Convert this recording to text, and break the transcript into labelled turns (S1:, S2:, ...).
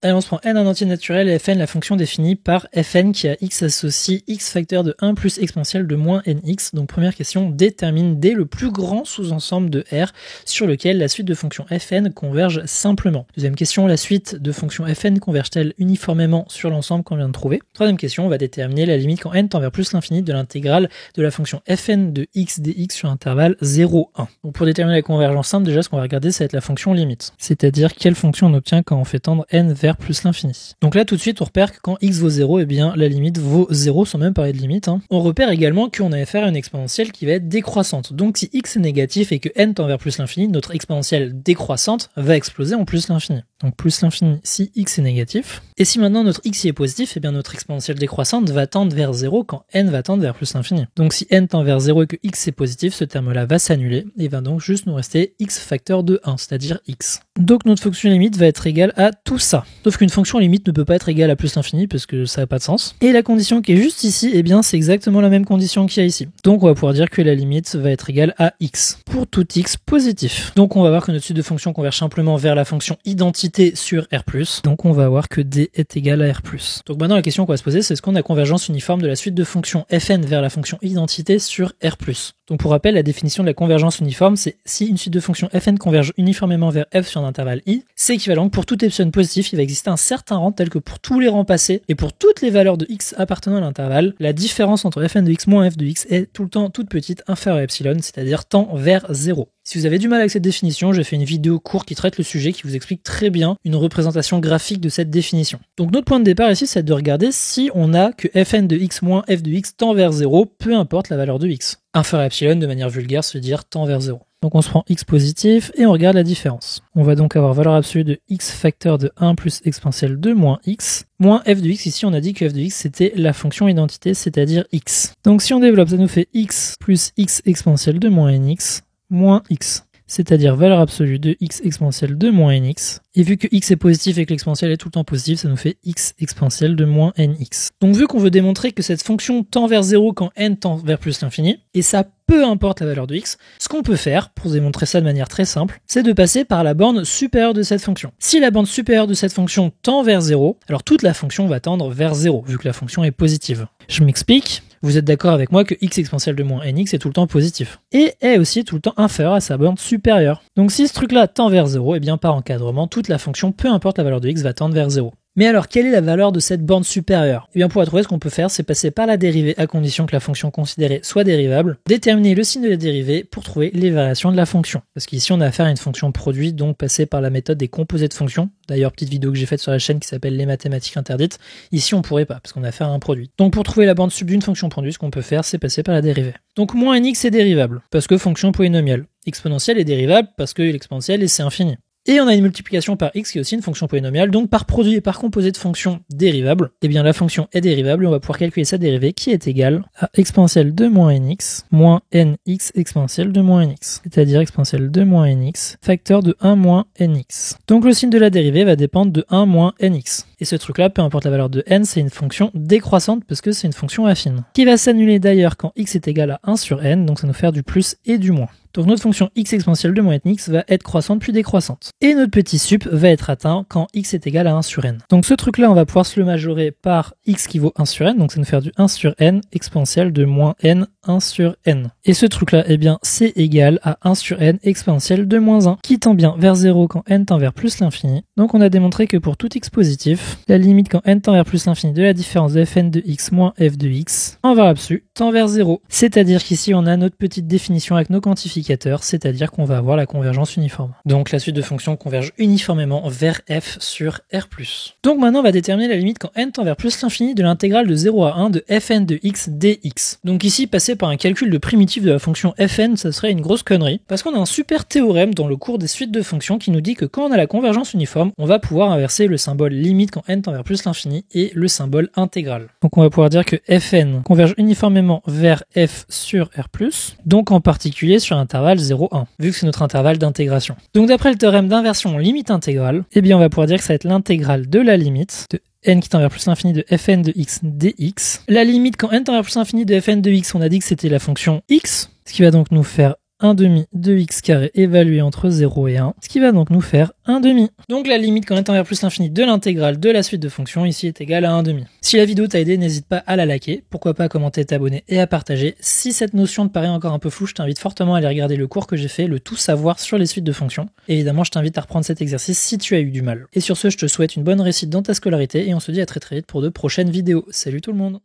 S1: Allez, on se prend n un entier naturel et fn la fonction définie par fn qui a x associe x facteur de 1 plus exponentielle de moins nx. Donc première question, détermine d le plus grand sous-ensemble de R sur lequel la suite de fonctions fn converge simplement. Deuxième question, la suite de fonctions fn converge-t-elle uniformément sur l'ensemble qu'on vient de trouver? Troisième question, on va déterminer la limite quand n tend vers plus l'infini de l'intégrale de la fonction fn de x dx sur l'intervalle 0, 1. Donc pour déterminer la convergence simple, déjà ce qu'on va regarder, ça va être la fonction limite. C'est-à-dire quelle fonction on obtient quand on fait tendre n vers plus l'infini. Donc là tout de suite on repère que quand x vaut 0, eh bien la limite vaut 0 sans même parler de limite. On repère également qu'on a affaire à une exponentielle qui va être décroissante. Donc si x est négatif et que n tend vers plus l'infini, notre exponentielle décroissante va exploser en plus l'infini. Donc plus l'infini si x est négatif. Et si maintenant notre x y est positif, eh bien notre exponentielle décroissante va tendre vers 0 quand n va tendre vers plus l'infini. Donc si n tend vers 0 et que x est positif, ce terme-là va s'annuler et va donc juste nous rester x facteur de 1, c'est-à-dire x. Donc notre fonction limite va être égale à tout ça. Sauf qu'une fonction limite ne peut pas être égale à plus l'infini parce que ça n'a pas de sens. Et la condition qui est juste ici, eh bien c'est exactement la même condition qu'il y a ici. Donc on va pouvoir dire que la limite va être égale à x pour tout x positif. Donc on va voir que notre suite de fonctions converge simplement vers la fonction identité sur R+. Donc on va voir que d est égal à R+. Donc maintenant la question qu'on va se poser, c'est est-ce qu'on a convergence uniforme de la suite de fonctions fn vers la fonction identité sur R+. Donc pour rappel, la définition de la convergence uniforme, c'est si une suite de fonctions fn converge uniformément vers f sur un intervalle i, c'est équivalent que pour tout epsilon positif, il va exister un certain rang tel que pour tous les rangs passés et pour toutes les valeurs de x appartenant à l'intervalle, la différence entre fn de x moins f de x est tout le temps toute petite inférieure à epsilon, c'est-à-dire tend vers 0. Si vous avez du mal avec cette définition, j'ai fait une vidéo courte qui traite le sujet qui vous explique très bien une représentation graphique de cette définition. Donc notre point de départ ici, c'est de regarder si on a que fn de x moins f de x tend vers 0, peu importe la valeur de x. Inférieur à epsilon, de manière vulgaire, se dire tend vers 0. Donc on se prend x positif et on regarde la différence. On va donc avoir valeur absolue de x facteur de 1 plus exponentielle de moins x. Moins f de x, ici on a dit que f de x c'était la fonction identité, c'est-à-dire x. Donc si on développe, ça nous fait x plus x exponentielle de moins nx moins x. C'est-à-dire valeur absolue de x exponentielle de moins nx. Et vu que x est positif et que l'exponentielle est tout le temps positive, ça nous fait x exponentielle de moins nx. Donc vu qu'on veut démontrer que cette fonction tend vers 0 quand n tend vers plus l'infini, et ça peu importe la valeur de x, ce qu'on peut faire, pour démontrer ça de manière très simple, c'est de passer par la borne supérieure de cette fonction. Si la borne supérieure de cette fonction tend vers 0, alors toute la fonction va tendre vers 0, vu que la fonction est positive. Je m'explique. Vous êtes d'accord avec moi que x exponentielle de moins nx est tout le temps positif. Et est aussi tout le temps inférieur à sa borne supérieure. Donc si ce truc-là tend vers 0, et bien par encadrement, toute la fonction, peu importe la valeur de x, va tendre vers 0. Mais alors, quelle est la valeur de cette borne supérieure? Eh bien, pour la trouver, ce qu'on peut faire, c'est passer par la dérivée à condition que la fonction considérée soit dérivable, déterminer le signe de la dérivée pour trouver les variations de la fonction. Parce qu'ici, on a affaire à une fonction produit, donc passer par la méthode des composés de fonctions. D'ailleurs, petite vidéo que j'ai faite sur la chaîne qui s'appelle Les mathématiques interdites. Ici, on pourrait pas, parce qu'on a affaire à un produit. Donc, pour trouver la borne sub d'une fonction produit, ce qu'on peut faire, c'est passer par la dérivée. Donc, moins nx est dérivable, parce que fonction polynomiale. Exponentielle est dérivable, parce que l'exponentielle, c'est infini. Et on a une multiplication par x qui est aussi une fonction polynomiale, donc par produit et par composé de fonctions dérivables, eh bien la fonction est dérivable et on va pouvoir calculer sa dérivée qui est égale à exponentielle de moins nx moins nx exponentielle de moins nx, c'est-à-dire exponentielle de moins nx facteur de 1 moins nx. Donc le signe de la dérivée va dépendre de 1 moins nx. Et ce truc-là, peu importe la valeur de n, c'est une fonction décroissante parce que c'est une fonction affine, qui va s'annuler d'ailleurs quand x est égal à 1 sur n, donc ça nous fait du plus et du moins. Donc notre fonction x exponentielle de moins nx va être croissante puis décroissante. Et notre petit sup va être atteint quand x est égal à 1 sur n. Donc ce truc-là, on va pouvoir se le majorer par x qui vaut 1 sur n, donc ça nous fait du 1 sur n exponentielle de moins n 1 sur n. Et ce truc-là, eh bien, c'est égal à 1 sur n exponentielle de moins 1, qui tend bien vers 0 quand n tend vers plus l'infini. Donc on a démontré que pour tout x positif, la limite quand n tend vers plus l'infini de la différence de fn de x moins f de x en valeur absolue tend vers 0. C'est-à-dire qu'ici, on a notre petite définition avec nos quantificateurs, c'est-à-dire qu'on va avoir la convergence uniforme. Donc la suite de fonctions converge uniformément vers f sur R+. Donc maintenant, on va déterminer la limite quand n tend vers plus l'infini de l'intégrale de 0 à 1 de fn de x dx. Donc ici, passer par un calcul de primitif de la fonction fn, ça serait une grosse connerie, parce qu'on a un super théorème dans le cours des suites de fonctions qui nous dit que quand on a la convergence uniforme, on va pouvoir inverser le symbole limite quand n tend vers plus l'infini et le symbole intégral. Donc on va pouvoir dire que fn converge uniformément vers f sur R+, donc en particulier sur l'intervalle 0,1, vu que c'est notre intervalle d'intégration. Donc d'après le théorème d'inversion limite intégrale, eh bien on va pouvoir dire que ça va être l'intégrale de la limite de n qui tend vers plus l'infini de fn de x dx. La limite quand n tend vers plus l'infini de fn de x, on a dit que c'était la fonction x, ce qui va donc nous faire 1 demi de x carré évalué entre 0 et 1, ce qui va donc nous faire 1 demi. Donc la limite quand on est envers plus l'infini de l'intégrale de la suite de fonctions ici est égale à 1 demi. Si la vidéo t'a aidé, n'hésite pas à la liker, pourquoi pas à commenter, t'abonner et à partager. Si cette notion te paraît encore un peu floue, je t'invite fortement à aller regarder le cours que j'ai fait, le tout savoir sur les suites de fonctions. Et évidemment, je t'invite à reprendre cet exercice si tu as eu du mal. Et sur ce, je te souhaite une bonne réussite dans ta scolarité et on se dit à très vite pour de prochaines vidéos. Salut tout le monde!